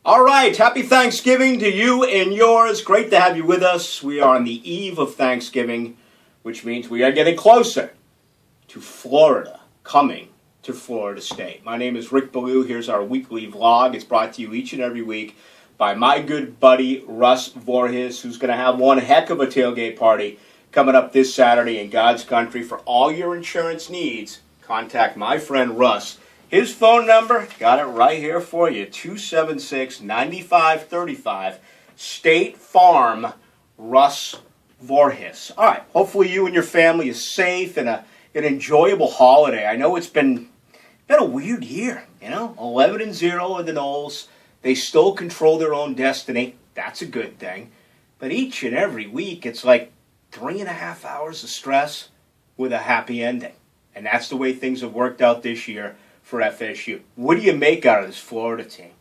All right, happy Thanksgiving to you and yours. Great to have you with us. We are on the eve of Thanksgiving, which means we are getting closer to Florida, coming to Florida State. My name is Rick Ballou. Here's our weekly vlog. It's brought to you each and every week by my good buddy Russ Voorhis, who's going to have one heck of a tailgate party coming up this Saturday in God's country. For all your insurance needs, contact my friend Russ. His phone number, got it right here for you, 276-9535, State Farm, Russ Voorhis. All right, hopefully you and your family is safe and an enjoyable holiday. I know it's been a weird year, 11-0 in the Knolls. They still control their own destiny. That's a good thing. But each and every week, it's like 3.5 hours of stress with a happy ending. And that's the way things have worked out this year for FSU. What do you make out of this Florida team?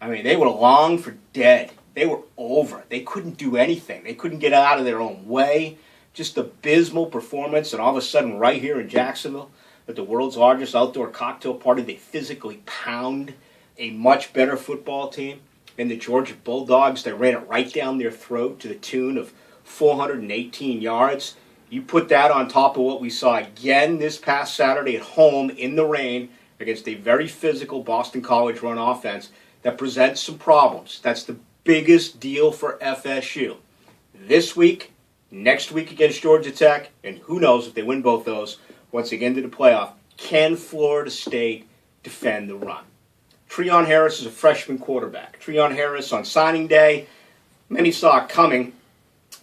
I mean, they were long for dead. They were over. They couldn't do anything. They couldn't get out of their own way. Just abysmal performance, and all of a sudden, right here in Jacksonville, at the world's largest outdoor cocktail party, they physically pound a much better football team than the Georgia Bulldogs. They ran it right down their throat to the tune of 418 yards. You put that on top of what we saw again this past Saturday at home in the rain against a very physical Boston College run offense that presents some problems. That's the biggest deal for FSU. This week, next week against Georgia Tech, and who knows if they win both those, once again to the playoff, can Florida State defend the run? Treon Harris is a freshman quarterback. Treon Harris on signing day, many saw it coming,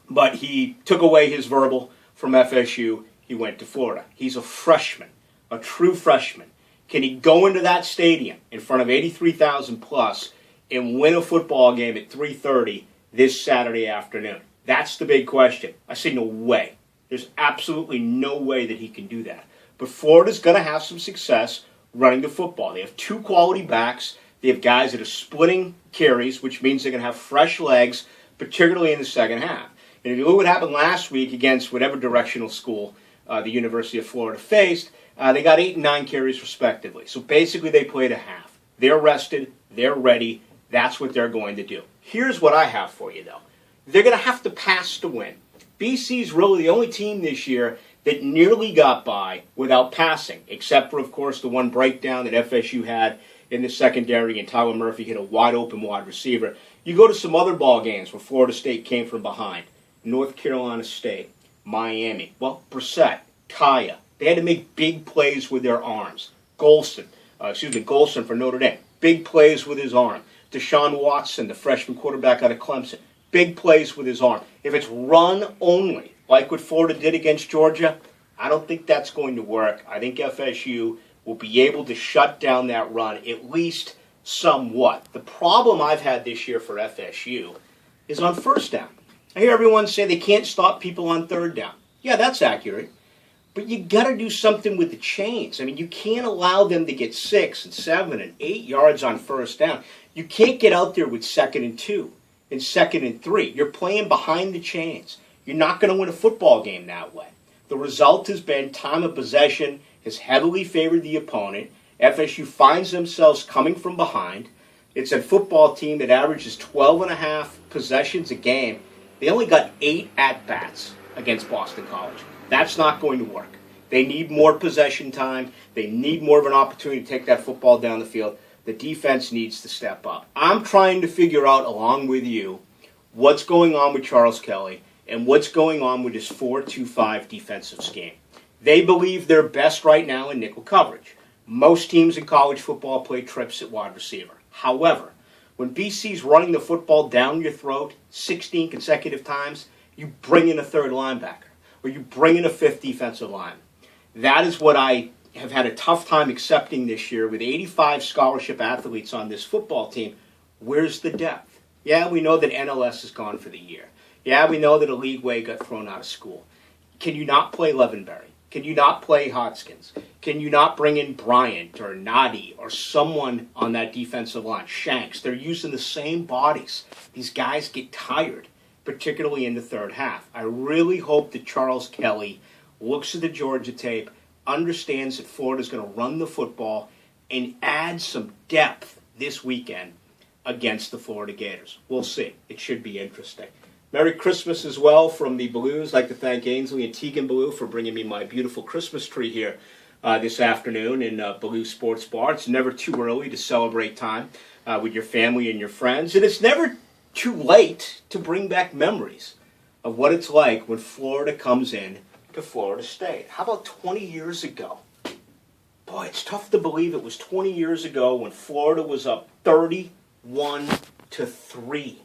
but he took away his verbal from FSU. He went to Florida. He's a freshman, a true freshman. Can he go into that stadium in front of 83,000 plus and win a football game at 3:30 this Saturday afternoon? That's the big question. I say no way. There's absolutely no way that he can do that. But Florida's going to have some success running the football. They have two quality backs. They have guys that are splitting carries, which means they're going to have fresh legs, particularly in the second half. And if you look what happened last week against whatever directional school the University of Florida faced, they got 8 and 9 carries respectively. So basically they played a half. They're rested. They're ready. That's what they're going to do. Here's what I have for you, though. They're going to have to pass to win. BC's really the only team this year that nearly got by without passing, except for, of course, the one breakdown that FSU had in the secondary, and Tyler Murphy hit a wide-open wide receiver. You go to some other ball games where Florida State came from behind. North Carolina State, Miami. Well, Brissett, Kaya. They had to make big plays with their arms. Golson for Notre Dame. Big plays with his arm. Deshaun Watson, the freshman quarterback out of Clemson. Big plays with his arm. If it's run only, like what Florida did against Georgia, I don't think that's going to work. I think FSU will be able to shut down that run, at least somewhat. The problem I've had this year for FSU is on first down. I hear everyone say they can't stop people on third down. Yeah, that's accurate. But you got to do something with the chains. I mean, you can't allow them to get 6 and 7 and 8 yards on first down. You can't get out there with 2nd and 2 and 2nd and 3. You're playing behind the chains. You're not going to win a football game that way. The result has been time of possession has heavily favored the opponent. FSU finds themselves coming from behind. It's a football team that averages 12.5 possessions a game. They only got 8 at-bats against Boston College. That's not going to work. They need more possession time. They need more of an opportunity to take that football down the field. The defense needs to step up. I'm trying to figure out, along with you, what's going on with Charles Kelly and what's going on with his 4-2-5 defensive scheme. They believe they're best right now in nickel coverage. Most teams in college football play trips at wide receiver. However, when BC's running the football down your throat 16 consecutive times, you bring in a third linebacker, or you bring in a 5th defensive line. That is what I have had a tough time accepting this year with 85 scholarship athletes on this football team. Where's the depth? Yeah, we know that NLS is gone for the year. Yeah, we know that a league way got thrown out of school. Can you not play Levenberry? Can you not play Hodgkins? Can you not bring in Bryant or Nadi or someone on that defensive line? Shanks. They're using the same bodies. These guys get tired, particularly in the third half. I really hope that Charles Kelly looks at the Georgia tape, understands that Florida's going to run the football, and add some depth this weekend against the Florida Gators. We'll see. It should be interesting. Merry Christmas as well from the Balloos. I'd like to thank Ainsley and Tegan Ballou for bringing me my beautiful Christmas tree here this afternoon in Ballou Sports Bar. It's never too early to celebrate time with your family and your friends. And it's never too late to bring back memories of what it's like when Florida comes in to Florida State. How about 20 years ago? Boy, it's tough to believe it was 20 years ago when Florida was up 31-3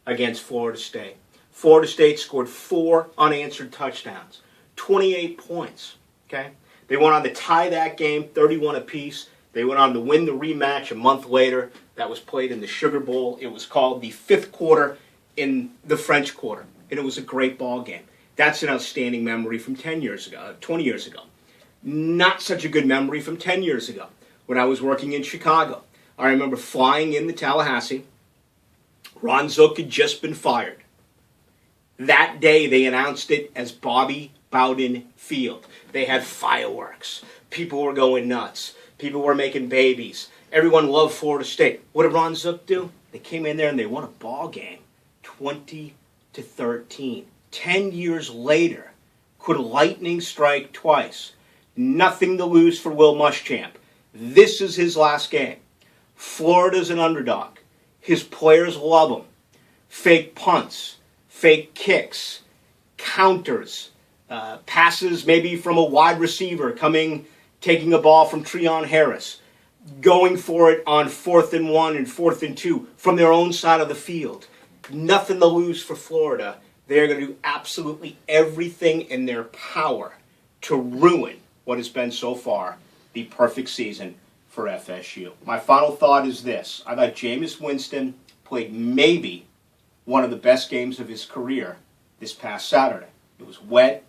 against Florida State. Florida State scored 4 unanswered touchdowns, 28 points. Okay, they went on to tie that game 31 apiece. They went on to win the rematch a month later. That was played in the Sugar Bowl. It was called the fifth quarter in the French Quarter, and it was a great ball game. That's an outstanding memory from 20 years ago. Not such a good memory from 10 years ago when I was working in Chicago. I remember flying into Tallahassee. Ron Zook had just been fired. That day, they announced it as Bobby Bowden Field. They had fireworks. People were going nuts. People were making babies. Everyone loved Florida State. What did Ron Zook do? They came in there and they won a ball game, 20-13. 10 years later, could lightning strike twice? Nothing to lose for Will Muschamp. This is his last game. Florida's an underdog. His players love him. Fake punts, fake kicks, counters, passes maybe from a wide receiver taking a ball from Treon Harris, going for it on 4th and 1 and 4th and 2 from their own side of the field. Nothing to lose for Florida. They're going to do absolutely everything in their power to ruin what has been so far the perfect season for FSU. My final thought is this. I thought Jameis Winston played maybe one of the best games of his career this past Saturday. It was wet.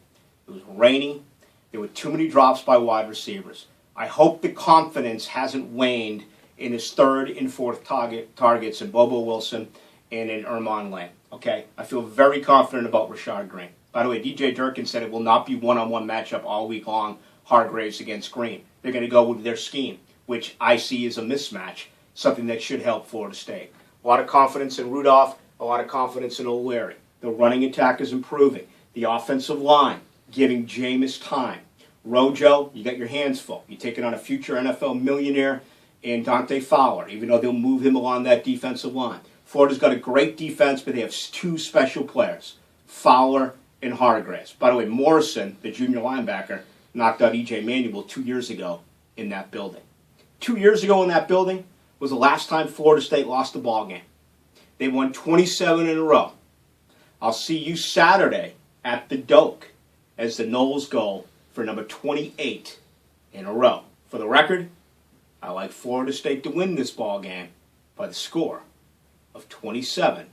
It was rainy. There were too many drops by wide receivers. I hope the confidence hasn't waned in his third and fourth targets in Bobo Wilson and in Ermon Lane. Okay? I feel very confident about Rashard Green. By the way, DJ Durkin said it will not be one-on-one matchup all week long, Hargraves against Green. They're going to go with their scheme, which I see as a mismatch, something that should help Florida State. A lot of confidence in Rudolph, a lot of confidence in O'Leary. The running attack is improving. The offensive line giving Jameis time. Rojo, you got your hands full. You're taking on a future NFL millionaire in Dante Fowler, even though they'll move him along that defensive line. Florida's got a great defense, but they have 2 special players, Fowler and Hargraves. By the way, Morrison, the junior linebacker, knocked out E.J. Manuel 2 years ago in that building. 2 years ago in that building was the last time Florida State lost a ball game. They won 27 in a row. I'll see you Saturday at the Doak as the Noles go for number 28 in a row. For the record, I like Florida State to win this ball game by the score of 27-20.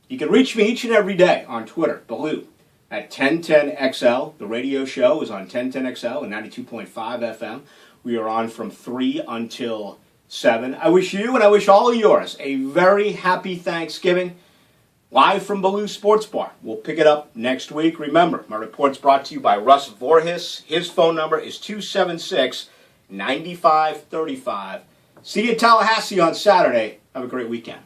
You can reach me each and every day on Twitter, Ballou, at 1010XL. The radio show is on 1010XL and 92.5 FM. We are on from 3 until 7. I wish you and I wish all of yours a very happy Thanksgiving. Live from Ballou Sports Bar. We'll pick it up next week. Remember, my report's brought to you by Russ Voorhis. His phone number is 276-9535. See you in Tallahassee on Saturday. Have a great weekend.